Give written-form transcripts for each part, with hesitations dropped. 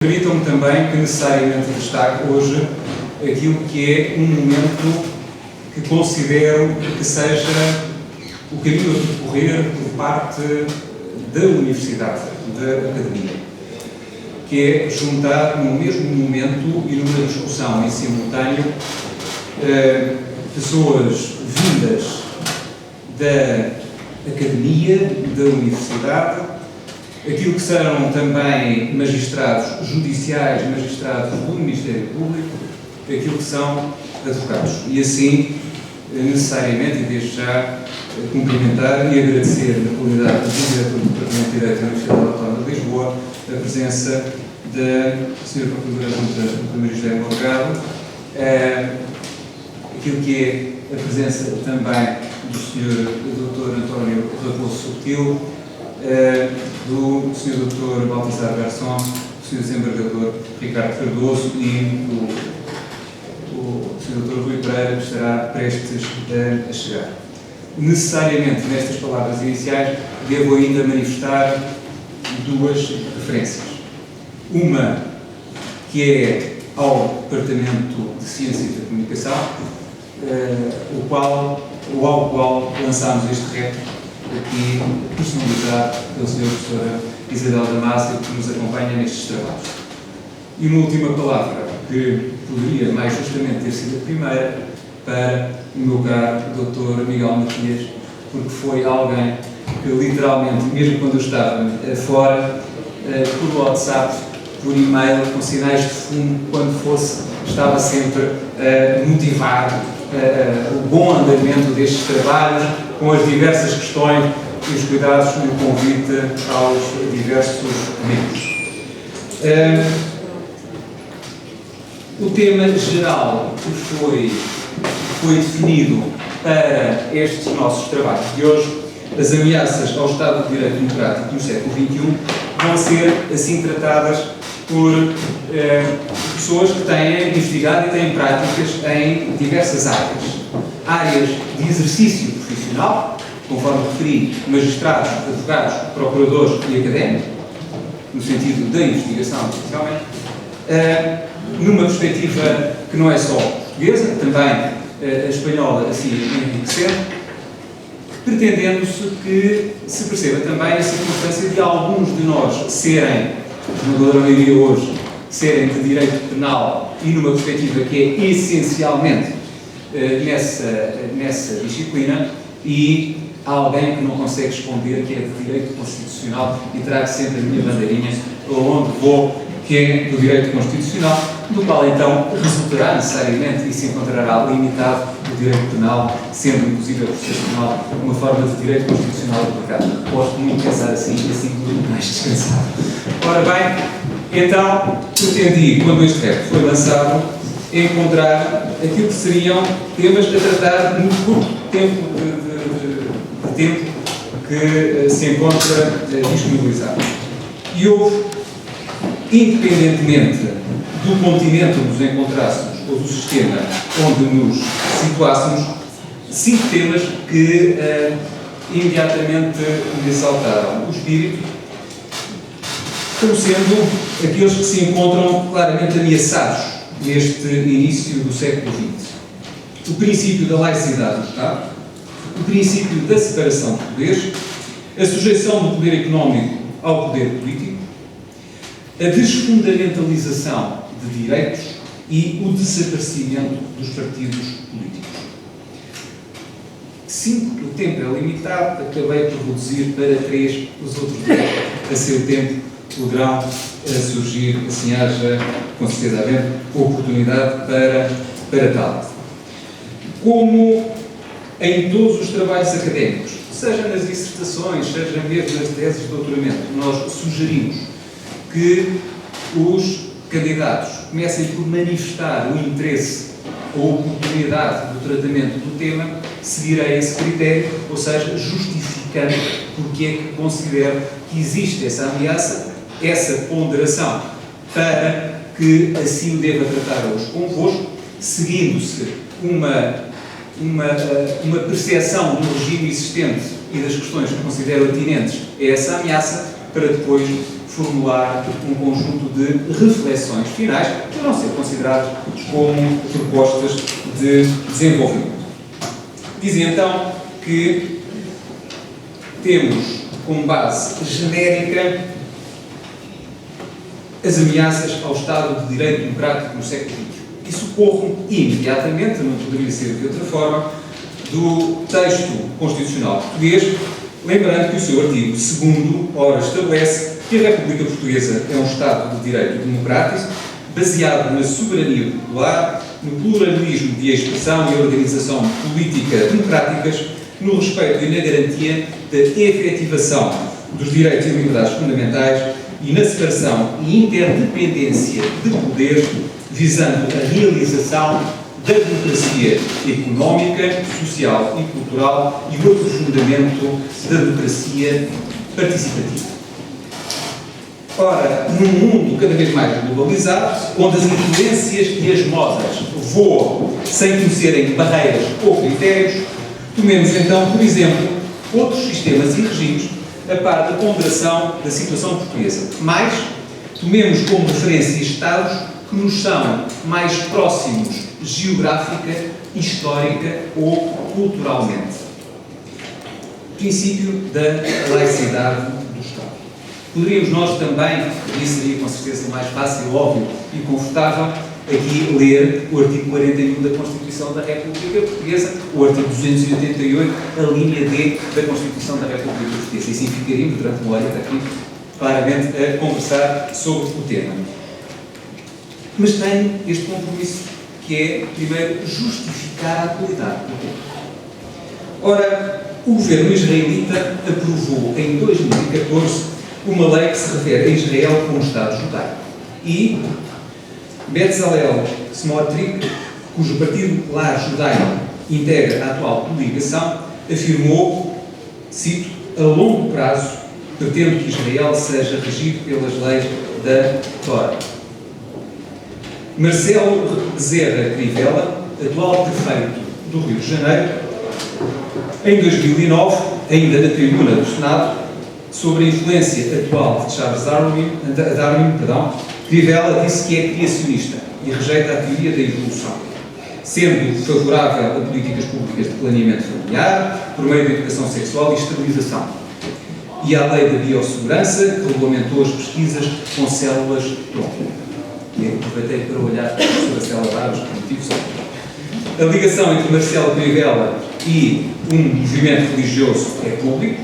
Permitam-me também que necessariamente destaque hoje aquilo que é um momento que considero que seja o caminho a percorrer por parte da Universidade, da Academia, que é juntar no mesmo momento e numa discussão em simultâneo pessoas vindas da Academia, da Universidade, aquilo que serão também magistrados judiciais, magistrados do Ministério Público, aquilo que são advogados. E assim, necessariamente, e desde já, cumprimentar e agradecer, na qualidade de diretor do Departamento de Direito da Universidade Autónoma de Lisboa, a presença da Sra. Procuradora Junta do Primeiro-Ministério Advogado, aquilo que é a presença também do Sr. Dr. António Raposo Subtil, do Sr. Dr. Baltasar Garçom, do Sr. Desembargador Ricardo Cardoso e o Sr. Dr. Rui Pereira, que estará prestes a chegar. Necessariamente, nestas palavras iniciais, devo ainda manifestar duas referências. Uma, que é ao Departamento de Ciência e da Comunicação, ao qual lançámos este reto, aqui personalizado pela Sra. Professora Isabel Damasio, que nos acompanha nestes trabalhos. E uma última palavra, que poderia mais justamente ter sido a primeira, para o meu caro Dr. Miguel Matias, porque foi alguém que literalmente, mesmo quando eu estava fora, por WhatsApp, por e-mail, com sinais de fumo, quando fosse, estava sempre a motivar o bom andamento destes trabalhos, com as diversas questões e os cuidados e o convite aos diversos membros. O tema geral que foi definido para estes nossos trabalhos de hoje, as ameaças ao Estado de Direito Democrático no século XXI, vão ser assim tratadas por pessoas que têm investigado e têm práticas em diversas áreas. Áreas de exercício profissional, conforme referi, magistrados, advogados, procuradores e académicos, no sentido da investigação, especialmente, numa perspectiva que não é só portuguesa, também a espanhola assim enriquecendo, pretendendo-se que se perceba também a circunstância de alguns de nós serem, na maioria hoje, serem de direito penal e numa perspectiva que é essencialmente nessa disciplina, e há alguém que não consegue esconder que é de direito constitucional e trago sempre a minha bandeirinha onde vou, que é do direito constitucional, do qual então resultará necessariamente e se encontrará limitado o direito penal, sendo inclusive o processo penal uma forma de direito constitucional aplicado. Gosto muito de pensar assim e assim muito mais descansado. Ora bem, então pretendi, quando este reto foi lançado, encontrar aquilo que seriam temas a tratar no curto tempo de tempo que se encontra disponibilizado. E houve, independentemente do continente onde nos encontrássemos ou do sistema onde nos situássemos, 5 temas que imediatamente me saltaram o espírito, como sendo aqueles que se encontram claramente ameaçados neste início do século XX. O princípio da laicidade do Estado, o princípio da separação de poderes, a sujeição do poder económico ao poder político, a desfundamentalização de direitos e o desaparecimento dos partidos políticos. 5, o tempo é limitado, acabei por reduzir para 3, os outros 2, a seu tempo, poderão surgir, assim haja, com certeza havendo, oportunidade para tal. Como em todos os trabalhos académicos, seja nas dissertações, seja mesmo nas teses de doutoramento, nós sugerimos que os candidatos comecem por manifestar o interesse ou oportunidade do tratamento do tema, seguirei esse critério, ou seja, justificando porque é que considero que existe essa ameaça, essa ponderação, para que assim o deva tratar hoje convosco, seguindo-se uma percepção do regime existente e das questões que considero atinentes a essa ameaça, para depois formular um conjunto de reflexões finais que vão ser consideradas como propostas de desenvolvimento. Dizia então que temos como base genérica as ameaças ao Estado de Direito Democrático no século XX. E socorro imediatamente, não poderia ser de outra forma, do texto constitucional português, lembrando que o seu artigo 2º, ora, estabelece que a República Portuguesa é um Estado de Direito Democrático, baseado na soberania popular, no pluralismo de expressão e organização política democráticas, no respeito e na garantia da efetivação dos direitos e liberdades fundamentais e na separação e interdependência de poderes, visando a realização da democracia económica, social e cultural e o aprofundamento da democracia participativa. Ora, num mundo cada vez mais globalizado, onde as influências e as modas voam sem conhecerem barreiras ou critérios, tomemos então, por exemplo, outros sistemas e regimes a par da ponderação da situação portuguesa. Mais, tomemos como referência Estados que nos são mais próximos geográfica, histórica ou culturalmente. Princípio da laicidade do Estado. Poderíamos nós também, e seria com certeza mais fácil, óbvio e confortável, aqui ler o artigo 41 da Constituição da República Portuguesa, o artigo 288, a linha D da Constituição da República Portuguesa. E assim ficaríamos durante uma hora aqui, claramente, a conversar sobre o tema. Mas tem este compromisso, que é, primeiro, justificar a qualidade do tema. Ora, o governo israelita aprovou em 2014 uma lei que se refere a Israel como Estado judaico. E Bezalel Smotrich, cujo partido Lar Judaico integra a atual coligação, afirmou, cito, a longo prazo pretendo que Israel seja regido pelas leis da Torá. Marcelo Bezerra Crivella, atual prefeito do Rio de Janeiro, em 2009, ainda na tribuna do Senado, sobre a influência atual de Charles Darwin, Crivella disse que é criacionista e rejeita a teoria da evolução, sendo favorável a políticas públicas de planeamento familiar, por meio da educação sexual e esterilização, e à lei da biossegurança, que regulamentou as pesquisas com células-tronco. Aproveitei para olhar sobre a célula Barros, por motivos óbvios. A ligação entre Marcelo Crivella e um movimento religioso é público,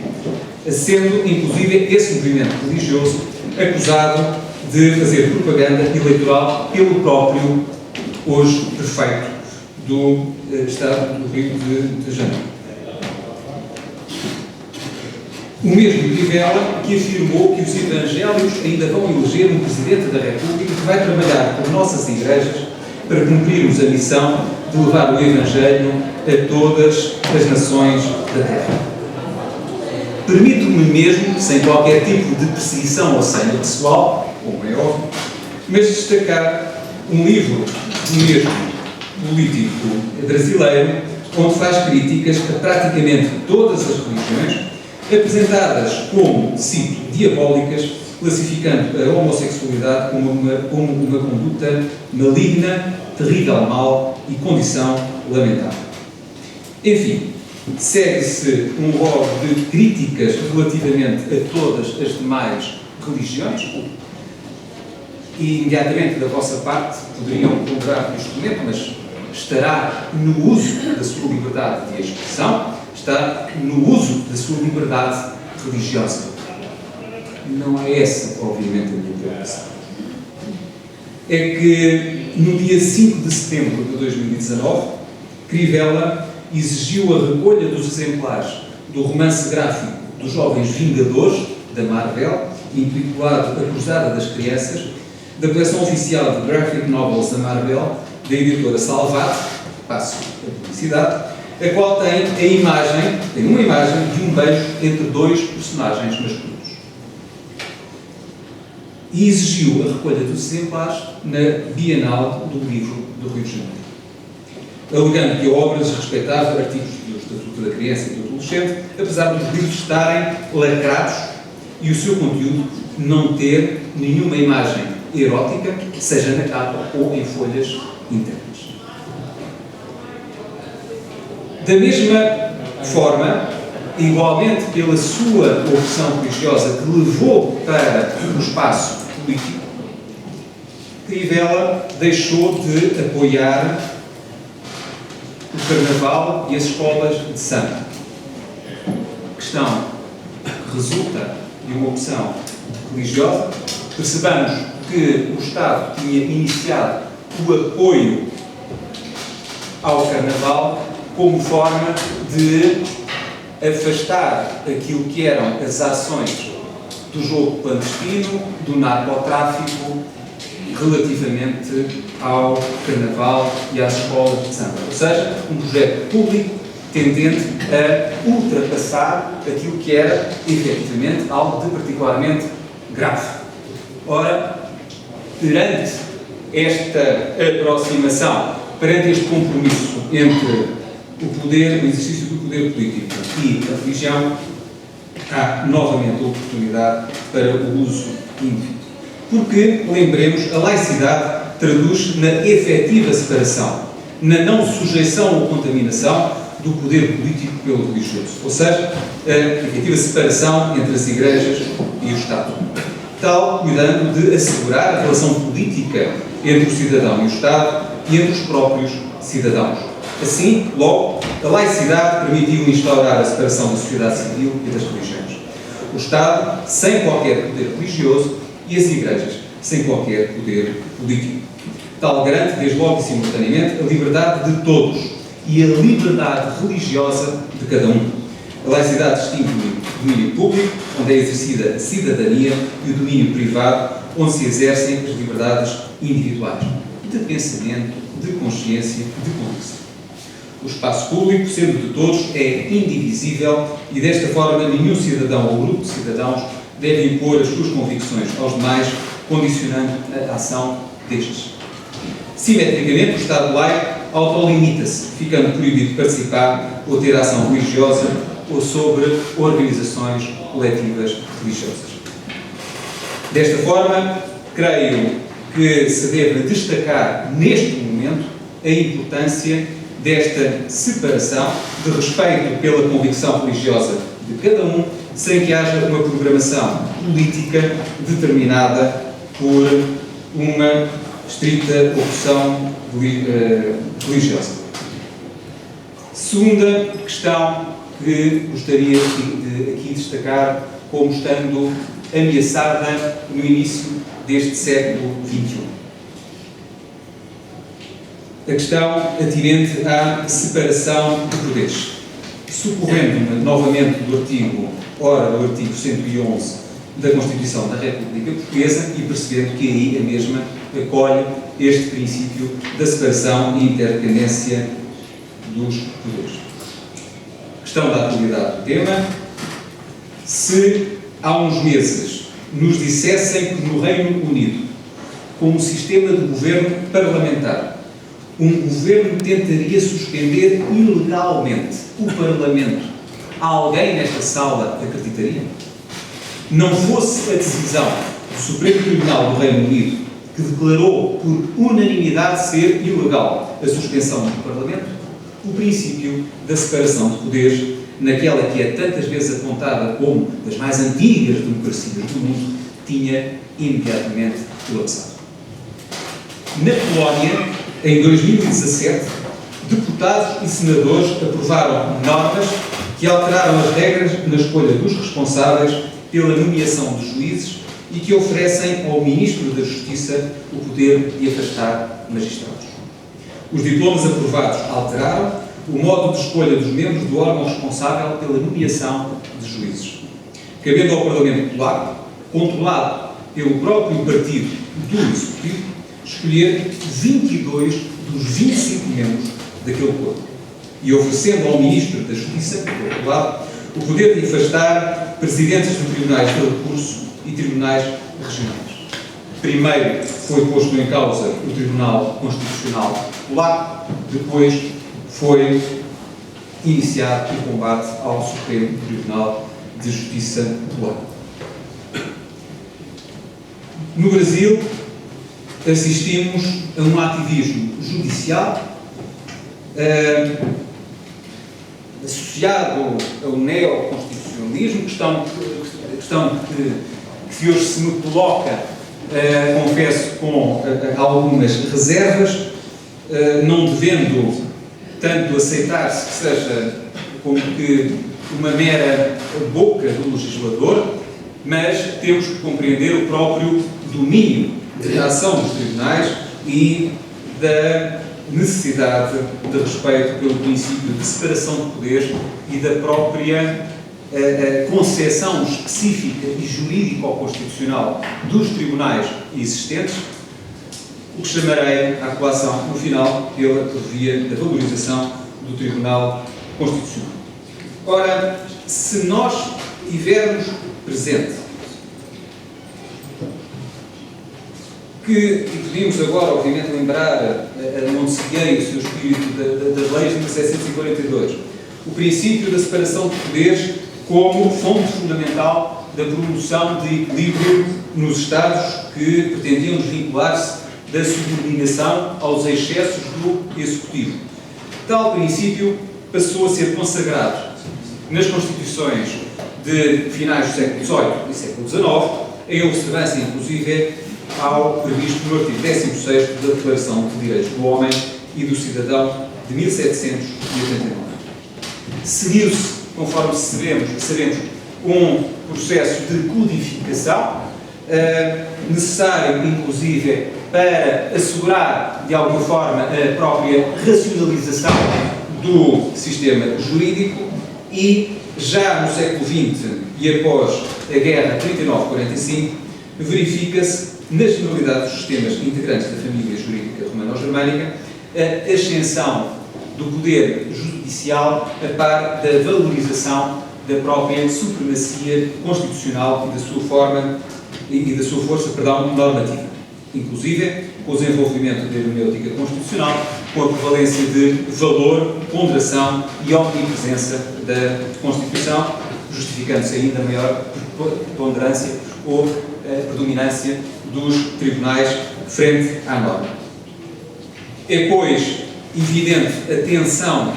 sendo, inclusive, esse movimento religioso acusado de fazer propaganda eleitoral pelo próprio, hoje, prefeito do Estado do Rio de Janeiro. O mesmo Crivella que afirmou que os evangélicos ainda vão eleger um Presidente da República que vai trabalhar por nossas igrejas para cumprirmos a missão de levar o Evangelho a todas as nações da Terra. Permito-me mesmo, sem qualquer tipo de perseguição ou senha pessoal, como é óbvio, mas destacar um livro do mesmo político brasileiro, onde faz críticas a praticamente todas as religiões, apresentadas como, cito, diabólicas, classificando a homossexualidade como uma conduta maligna, terrível mal e condição lamentável. Enfim, segue-se um rol de críticas relativamente a todas as demais religiões e, imediatamente da vossa parte, poderiam ponderar neste momento, mas estará no uso da sua liberdade de expressão, está no uso da sua liberdade religiosa. Não é essa, obviamente, a minha preocupação. É que, no dia 5 de setembro de 2019, Crivella exigiu a recolha dos exemplares do romance gráfico dos Jovens Vingadores, da Marvel, intitulado A Cruzada das Crianças, da coleção oficial de Graphic Novels da Marvel, da editora Salvat, passo a publicidade, a qual tem uma imagem de um beijo entre dois personagens masculinos. E exigiu a recolha dos exemplares na Bienal do Livro do Rio de Janeiro, alegando que a obra desrespeitava artigos do Estatuto da Criança e do Adolescente, apesar dos livros estarem lacrados e o seu conteúdo não ter nenhuma imagem erótica, seja na capa ou em folhas internas. Da mesma forma, igualmente pela sua opção religiosa que levou para o espaço político, Crivella deixou de apoiar o Carnaval e as escolas de samba. Questão que resulta de uma opção religiosa. Percebamos que o Estado tinha iniciado o apoio ao Carnaval como forma de afastar aquilo que eram as ações do jogo clandestino, do narcotráfico, relativamente ao Carnaval e às escolas de samba. Ou seja, um projeto público tendente a ultrapassar aquilo que era, efetivamente, algo de particularmente grave. Ora, perante esta aproximação, perante este compromisso entre o exercício do poder político e a religião, há novamente a oportunidade para o uso índividual. Porque, lembremos, a laicidade traduz na efetiva separação, na não sujeição ou contaminação do poder político pelo religioso. Ou seja, a efetiva separação entre as igrejas e o Estado. Tal, cuidando de assegurar a relação política entre o cidadão e o Estado e entre os próprios cidadãos. Assim, logo, a laicidade permitiu instaurar a separação da sociedade civil e das religiões. O Estado, sem qualquer poder religioso, e as igrejas, sem qualquer poder político. Tal garante, desde logo e simultaneamente, a liberdade de todos e a liberdade religiosa de cada um. A laicidade distingue o domínio público, onde é exercida a cidadania, e o domínio privado, onde se exercem as liberdades individuais, de pensamento, de consciência, de convicção. O espaço público, sendo de todos, é indivisível e, desta forma, nenhum cidadão ou grupo de cidadãos deve impor as suas convicções aos demais, condicionando a ação destes. Simetricamente, o Estado laico autolimita-se, ficando proibido de participar ou ter ação religiosa ou sobre organizações coletivas religiosas. Desta forma, creio que se deve destacar, neste momento, a importância desta separação, de respeito pela convicção religiosa de cada um, sem que haja uma programação política determinada por uma estrita opção religiosa. Segunda questão que gostaria de aqui destacar como estando ameaçada no início deste século XXI. A questão atinente à separação de poderes. Socorrendo-me novamente do artigo 111 da Constituição da República Portuguesa e percebendo que aí a mesma acolhe este princípio da separação e interdependência dos poderes. Questão da atualidade do tema. Se há uns meses nos dissessem que no Reino Unido, com um sistema de governo parlamentar, um governo tentaria suspender ilegalmente o Parlamento, alguém nesta sala acreditaria? Não fosse a decisão do Supremo Tribunal do Reino Unido, que declarou por unanimidade ser ilegal a suspensão do Parlamento, o princípio da separação de poderes, naquela que é tantas vezes apontada como das mais antigas democracias do mundo, tinha imediatamente colapsado. Na Polónia, em 2017, deputados e senadores aprovaram normas que alteraram as regras na escolha dos responsáveis pela nomeação dos juízes e que oferecem ao Ministro da Justiça o poder de afastar magistrados. Os diplomas aprovados alteraram o modo de escolha dos membros do órgão responsável pela nomeação de juízes, cabendo ao Parlamento polaco, controlado pelo próprio partido do Executivo, escolher 22 dos 25 membros daquele corpo e oferecendo ao Ministro da Justiça, por outro lado, o poder de afastar presidentes de tribunais de recurso e tribunais regionais. Primeiro foi posto em causa o Tribunal Constitucional polaco, depois foi iniciado o combate ao Supremo Tribunal de Justiça polaco. No Brasil, assistimos a um ativismo judicial associado ao neoconstitucionalismo, questão que hoje se me coloca, confesso, com algumas reservas, não devendo tanto aceitar-se que seja como que uma mera boca do legislador, mas temos que compreender o próprio domínio de ação dos tribunais e da necessidade de respeito pelo princípio de separação de poderes e da própria concepção específica e jurídico-constitucional dos tribunais existentes, o que chamarei a colação, no final, pela via da valorização do Tribunal Constitucional. Ora, se nós tivermos presente e podemos agora, obviamente, lembrar a Montesquieu e o seu espírito das leis de 1742, o princípio da separação de poderes como fonte fundamental da promoção de equilíbrio nos Estados que pretendiam desvincular-se da subordinação aos excessos do Executivo. Tal princípio passou a ser consagrado nas Constituições de finais do século XVIII e século XIX, em observância, inclusive, ao previsto no artigo 16º da Declaração de Direitos do Homem e do Cidadão de 1789. Seguiu-se, conforme sabemos, um processo de codificação, necessário, inclusive, para assegurar, de alguma forma, a própria racionalização do sistema jurídico e, já no século XX e após a Guerra 39-45, verifica-se, na generalidade dos sistemas integrantes da família jurídica romano-germânica, a ascensão do poder judicial a par da valorização da própria supremacia constitucional e da sua forma e da sua força, normativa, inclusive com o desenvolvimento da hermenêutica constitucional, com a prevalência de valor, ponderação e omnipresença da Constituição, justificando-se ainda maior ponderância ou predominância dos tribunais frente à norma. É, pois, evidente a tensão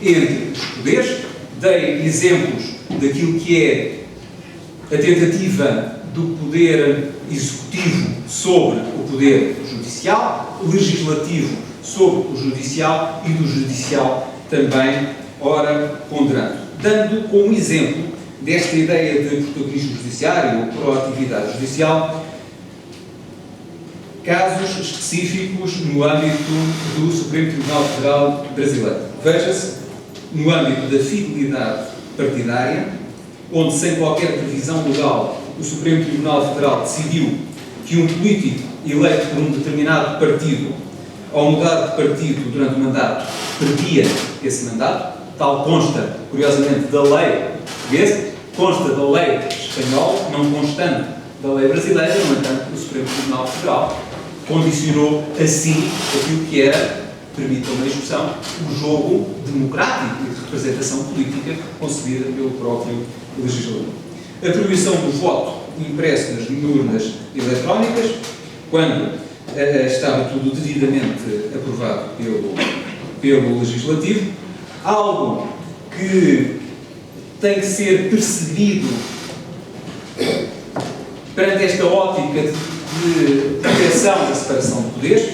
entre os poderes. Dei exemplos daquilo que é a tentativa do poder executivo sobre o poder judicial, legislativo sobre o judicial e do judicial também, ora, ponderando. Dando como exemplo desta ideia de protagonismo judiciário ou proatividade judicial, casos específicos no âmbito do Supremo Tribunal Federal brasileiro. Veja-se, no âmbito da fidelidade partidária, onde, sem qualquer previsão legal, o Supremo Tribunal Federal decidiu que um político eleito por um determinado partido, ao mudar de partido durante o mandato, perdia esse mandato. Tal consta, curiosamente, da lei portuguesa, consta da lei espanhola, não constando da lei brasileira. No entanto, o Supremo Tribunal Federal condicionou assim aquilo que era, permitam-me a expressão, o jogo democrático e de representação política concebida pelo próprio legislador. A proibição do voto impresso nas urnas eletrónicas, quando estava tudo devidamente aprovado pelo legislativo, algo que tem que ser percebido perante esta ótica de proteção da separação de poderes,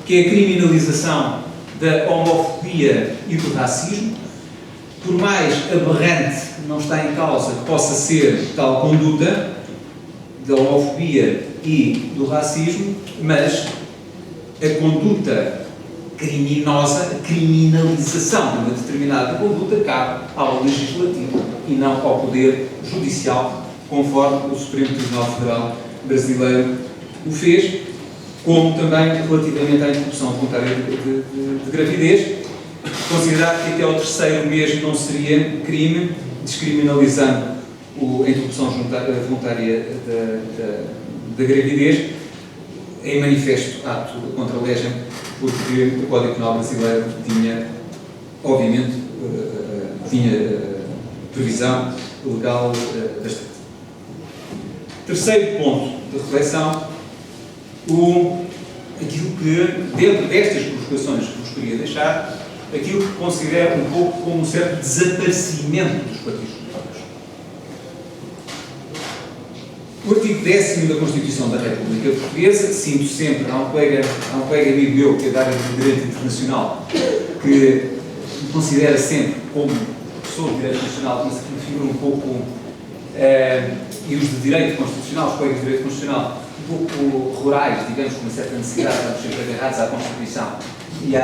que é a criminalização da homofobia e do racismo. Por mais aberrante não está em causa que possa ser tal conduta da homofobia e do racismo, mas a conduta criminosa, a criminalização de uma determinada conduta cabe ao legislativo e não ao poder judicial, conforme o Supremo Tribunal Federal brasileiro o fez, como também relativamente à interrupção voluntária de gravidez, considerar que até ao terceiro mês não seria crime, descriminalizando a interrupção voluntária da gravidez, em manifesto ato contra a legem, porque o Código Penal brasileiro tinha, obviamente, previsão legal bastante. Terceiro ponto de reflexão aquilo que, dentro destas provocações que vos queria deixar, aquilo que considero um pouco como um certo desaparecimento dos partidos políticos. O artigo 10º da Constituição da República Portuguesa, sinto sempre, há um colega amigo meu, que é da área do Direito Internacional, que me considera sempre como professor de Direito Internacional, mas que me figura um pouco, e os de Direito Constitucional, os colegas de Direito Constitucional, um pouco rurais, digamos, com uma certa necessidade de estarmos sempre agarrados à Constituição e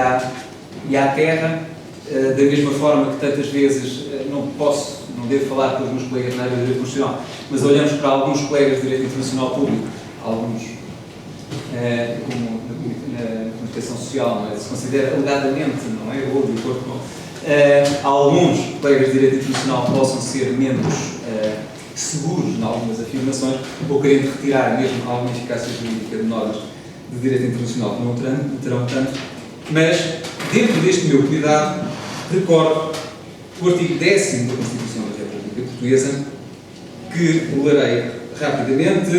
à terra, da mesma forma que tantas vezes não devo falar pelos meus colegas na área de Direito Constitucional, mas olhamos para alguns colegas de Direito Internacional Público, alguns, como na comunicação social, não é? Se considera alegadamente, não é? Ou de acordo com alguns colegas de Direito Internacional possam ser menos seguros em algumas afirmações, ou querendo retirar mesmo alguma eficácia jurídica de normas de Direito Internacional que não terão tanto, mas dentro deste meu cuidado, recordo o artigo 10º da Constituição da República Portuguesa, que lerei rapidamente: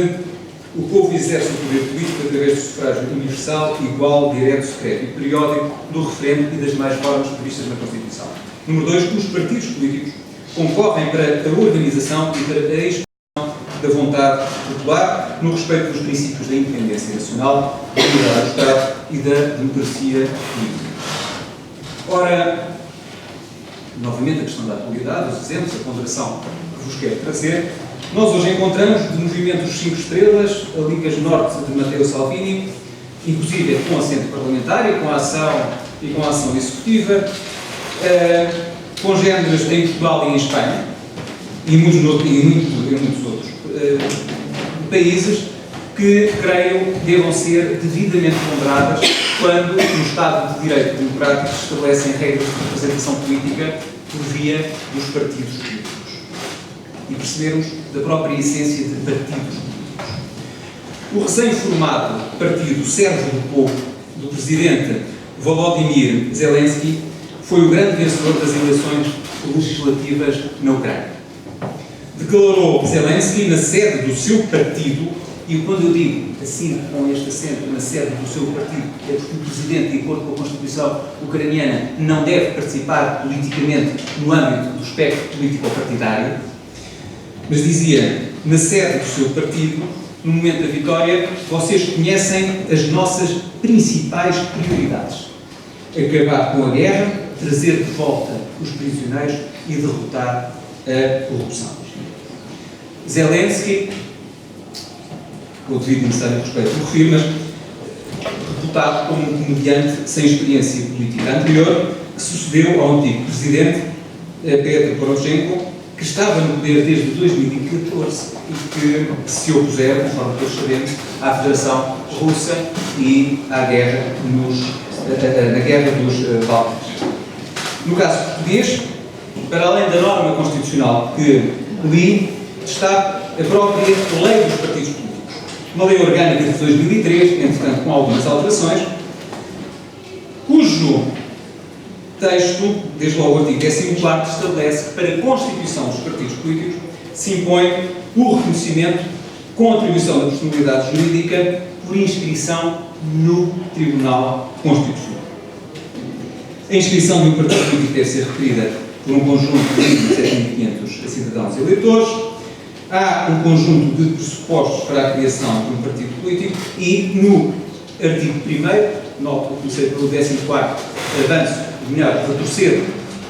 o povo exerce o poder político através do sufrágio universal, igual, direto, secreto e periódico, do referendo e das demais formas previstas na Constituição. Número 2. Os partidos políticos concorrem para a organização e para a expressão da vontade popular no respeito dos princípios da independência nacional, da unidade do Estado e da democracia política. Ora, novamente a questão da atualidade, os exemplos, a ponderação que vos quero trazer. Nós hoje encontramos de movimentos 5 estrelas, a Ligas Norte de Matteo Salvini, inclusive com assento parlamentar e com a ação executiva, congêneres em Portugal e em Espanha e em muitos outros países que, creio, devam ser devidamente ponderadas quando, no Estado de Direito Democrático, se estabelecem regras de representação política por via dos partidos políticos. E percebermos da própria essência de partidos políticos. O recém-formado partido Sérvio do Povo, do presidente Volodymyr Zelensky, foi o grande vencedor das eleições legislativas na Ucrânia. Declarou Zelensky na sede do seu partido, e quando eu digo assim, com este acento, na sede do seu partido, é porque o Presidente, de acordo com a Constituição ucraniana, não deve participar politicamente no âmbito do espectro político-partidário, mas dizia, na sede do seu partido, no momento da vitória, vocês conhecem as nossas principais prioridades: acabar com a guerra, trazer de volta os prisioneiros e derrotar a corrupção. Zelensky, com o devido necessário respeito, o refiro, mas reputado como um comediante sem experiência política anterior, que sucedeu ao antigo presidente Petro Poroshenko, que estava no poder desde 2014 e que se opuseram, conforme todos sabemos, à Federação Russa e na guerra dos Balcãs. No caso português, para além da norma constitucional que li, está a própria lei dos partidos políticos. Uma lei orgânica de 2003, entretanto com algumas alterações, cujo texto, desde logo o artigo 14º, estabelece que para a constituição dos partidos políticos se impõe o reconhecimento com atribuição da personalidade jurídica por inscrição no Tribunal Constitucional. A inscrição de um partido político deve ser requerida por um conjunto de 7.500 cidadãos eleitores. Há um conjunto de pressupostos para a criação de um partido político e no artigo 1º, noto que comecei pelo 14º, avanço, melhor, retrocedo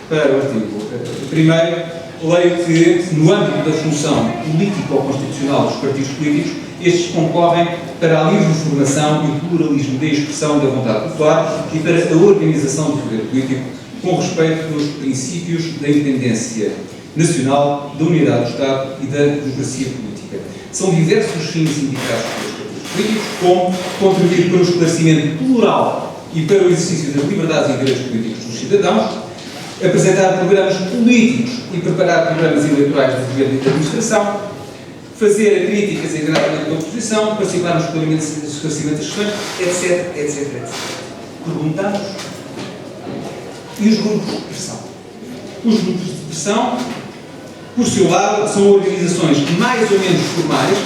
para o artigo 1º, leio que no âmbito da função político-constitucional dos partidos políticos, estes concorrem para a livre formação e o pluralismo da expressão da vontade popular e para a organização do poder político com respeito pelos princípios da independência nacional, da unidade do Estado e da democracia política. São diversos os fins indicados pelos partidos políticos, como contribuir para o esclarecimento plural e para o exercício das liberdades e direitos políticos dos cidadãos, apresentar programas políticos e preparar programas eleitorais de governo e de administração, fazer críticas e engraçamento da oposição, participar nos esclarecimentos das questões, etc, etc, etc. Perguntamos, e os grupos de pressão? Os grupos de pressão, por seu lado, são organizações mais ou menos formais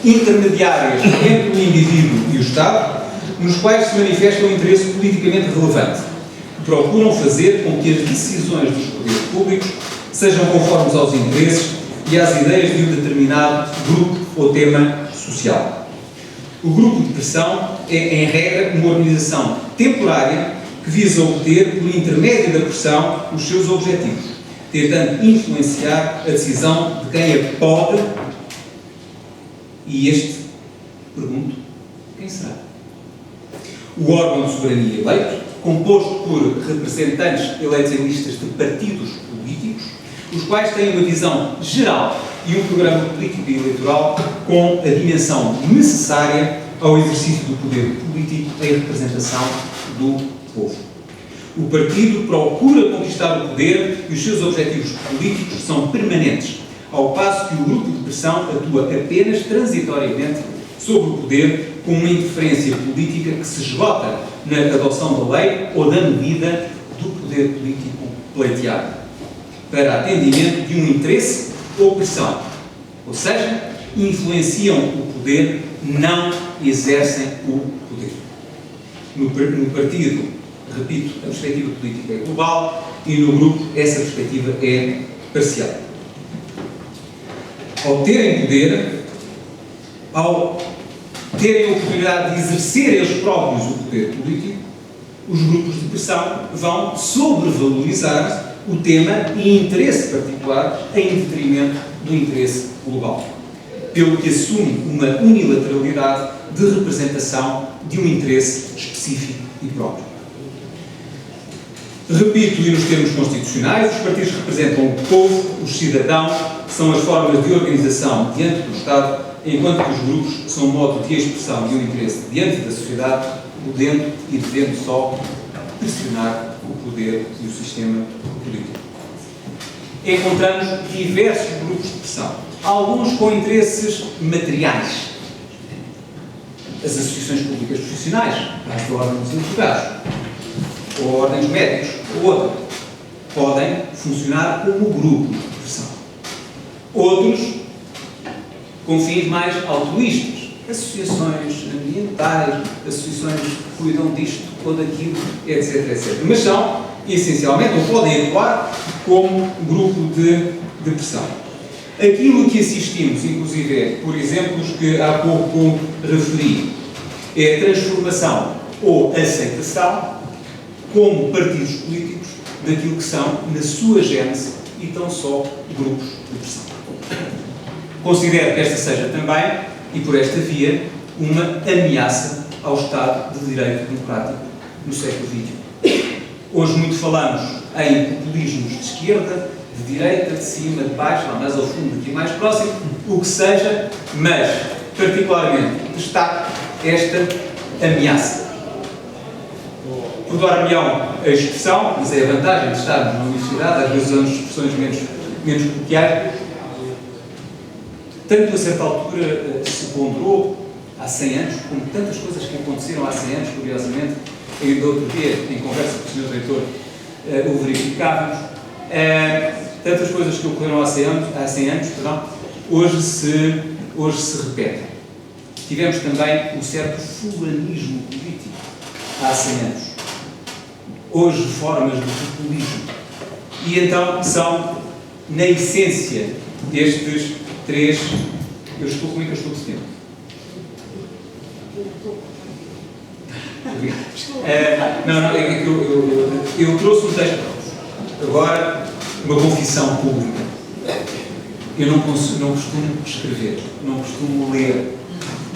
intermediárias entre o indivíduo e o Estado, nos quais se manifesta um interesse politicamente relevante, que procuram fazer com que as decisões dos poderes públicos sejam conformes aos interesses e às ideias de um determinado grupo ou tema social. O grupo de pressão é, em regra, uma organização temporária que visa obter, por intermédio da pressão, os seus objetivos, tentando influenciar a decisão de quem a pode. E este, pergunto, quem será? O órgão de soberania eleito, composto por representantes eleitos em listas de partidos políticos, os quais têm uma visão geral e um programa político e eleitoral com a dimensão necessária ao exercício do poder político em representação do povo. O partido procura conquistar o poder e os seus objetivos políticos são permanentes, ao passo que o grupo de pressão atua apenas transitoriamente sobre o poder com uma interferência política que se esgota na adoção da lei ou da medida do poder político pleiteado, para atendimento de um interesse ou pressão, ou seja, influenciam o poder, não exercem o poder. No partido, repito, a perspectiva política é global e no grupo essa perspectiva é parcial. Ao terem poder, ao terem a oportunidade de exercer eles próprios o poder político, os grupos de pressão vão sobrevalorizar o tema e interesse particular em detrimento do interesse global, pelo que assume uma unilateralidade de representação de um interesse específico e próprio. Repito, e nos termos constitucionais, os partidos representam o povo, os cidadãos, são as formas de organização diante do Estado, enquanto que os grupos são um modo de expressão de um interesse diante da sociedade, podendo e devendo só pressionar o poder e o sistema político. Encontramos diversos grupos de pressão, alguns com interesses materiais. As associações públicas profissionais, a Ordem dos Advogados, ou a Ordem dos Médicos, ou outra, podem funcionar como grupo de pressão. Outros, com fins mais altruístas, associações ambientais, associações que cuidam disto ou daquilo, etc, etc. Mas são, essencialmente, ou podem atuar como grupo de pressão. Aquilo que assistimos, inclusive, por exemplos que há pouco referi, é a transformação ou aceitação como partidos políticos daquilo que são, na sua gênese, e tão só grupos de pressão. Considero que esta seja também, e por esta via, uma ameaça ao Estado de Direito Democrático no século XXI. Hoje muito falamos em populismos de esquerda, de direita, de cima, de baixo, lá mais ao fundo, aqui mais próximo, o que seja, mas, particularmente, destaco esta ameaça. Por dar-me-ão a expressão, mas é a vantagem de estarmos na universidade, às vezes usamos expressões menos coloquiais. Tanto a certa altura se ponderou, há 100 anos, como tantas coisas que aconteceram há 100 anos, curiosamente, ainda outro dia, em conversa com o Sr. Reitor, o verificávamos, tantas coisas que ocorreram há 100 anos, hoje se repetem. Tivemos também um certo fulanismo político há 100 anos. Hoje, formas de populismo. E então são, na essência, destes três. Como é que eu estou de tempo? Eu trouxe um texto. Agora, uma confissão pública. Eu não costumo escrever, não costumo ler,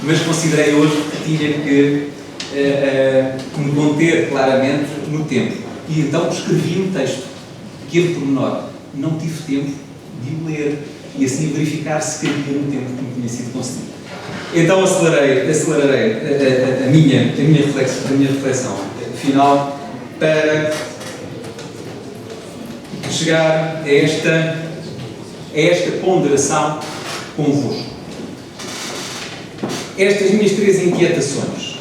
mas considerei hoje que tinha que me conter claramente no tempo. E então escrevi um texto, pequeno pormenor. Não tive tempo de o ler e assim verificar se cabia no tempo que me tinha sido concedido. Então acelerarei a minha reflexão final para chegar a esta ponderação convosco. Estas minhas três inquietações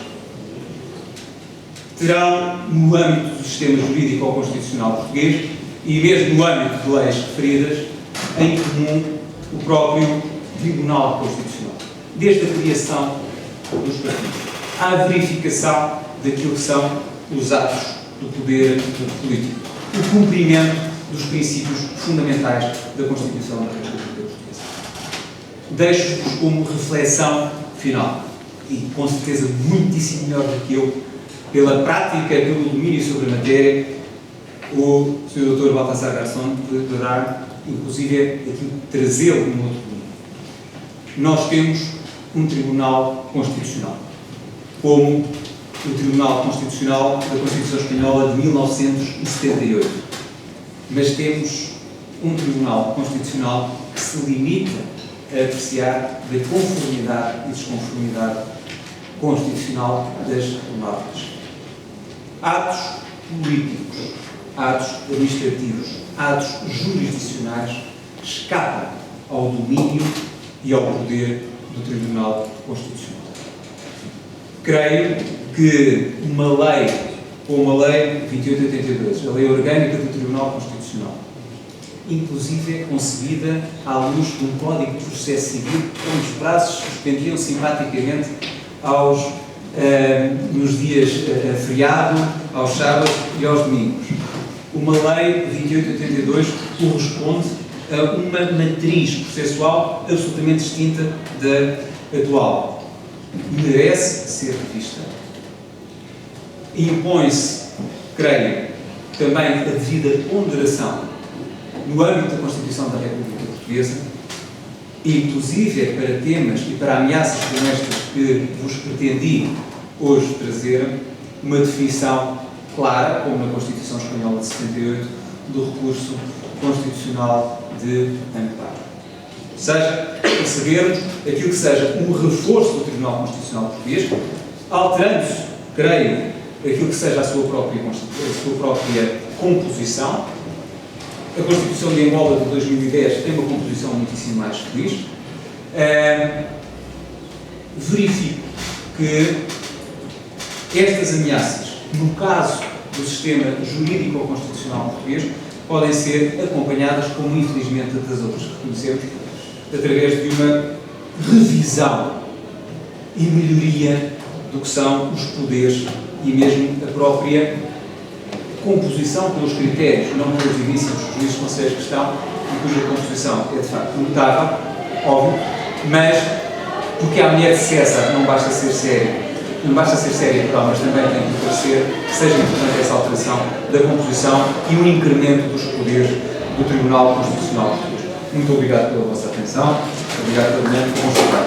terão, no âmbito do sistema jurídico ou constitucional português e mesmo no âmbito de leis referidas, em comum o próprio Tribunal Constitucional. desde a criação dos partidos à verificação daquilo que são os atos do poder político, o cumprimento dos princípios fundamentais da Constituição da República Portuguesa. Deixo-vos como reflexão final, e com certeza muitíssimo melhor do que eu, pela prática, pelo domínio sobre a matéria, o Sr. Dr. Baltasar Garçon poderá, inclusive, aqui trazê-lo num outro mundo. Nós temos um Tribunal Constitucional, como o Tribunal Constitucional da Constituição Espanhola de 1978. Mas temos um Tribunal Constitucional que se limita a apreciar da conformidade e desconformidade constitucional das normas. Atos políticos, atos administrativos, atos jurisdicionais escapam ao domínio e ao poder do Tribunal Constitucional. Creio que uma lei, como a Lei 2882, a Lei Orgânica do Tribunal Constitucional, inclusive é concebida à luz de um Código de Processo Civil, onde os prazos suspendiam simpaticamente nos dias feriado, aos sábados e aos domingos. Uma Lei 2882 corresponde a uma matriz processual absolutamente distinta da atual. Merece ser revista. Impõe-se, creio, também a devida ponderação no âmbito da Constituição da República Portuguesa, inclusive para temas e para ameaças como estas que vos pretendi hoje trazer, uma definição clara, como na Constituição Espanhola de 78, do recurso constitucional de amparo. Ou seja, percebermos aquilo que seja um reforço do Tribunal Constitucional Português, alterando-se, creio, aquilo que seja a sua própria composição. A Constituição de Angola de 2010 tem uma composição muitíssimo mais feliz. Verifico que estas ameaças, no caso do sistema jurídico ou constitucional português, podem ser acompanhadas, como infelizmente das outras que reconhecemos, através de uma revisão e melhoria do que são os poderes e mesmo a própria composição pelos critérios, não pelos inícios dos juízes de conselhos que estão e cuja composição é de facto notável, óbvio, mas porque a mulher de César não basta ser séria, mas também tem que parecer que seja importante essa alteração da composição e o incremento dos poderes do Tribunal Constitucional Português. Muito obrigado pela vossa atenção, obrigado também por consultar.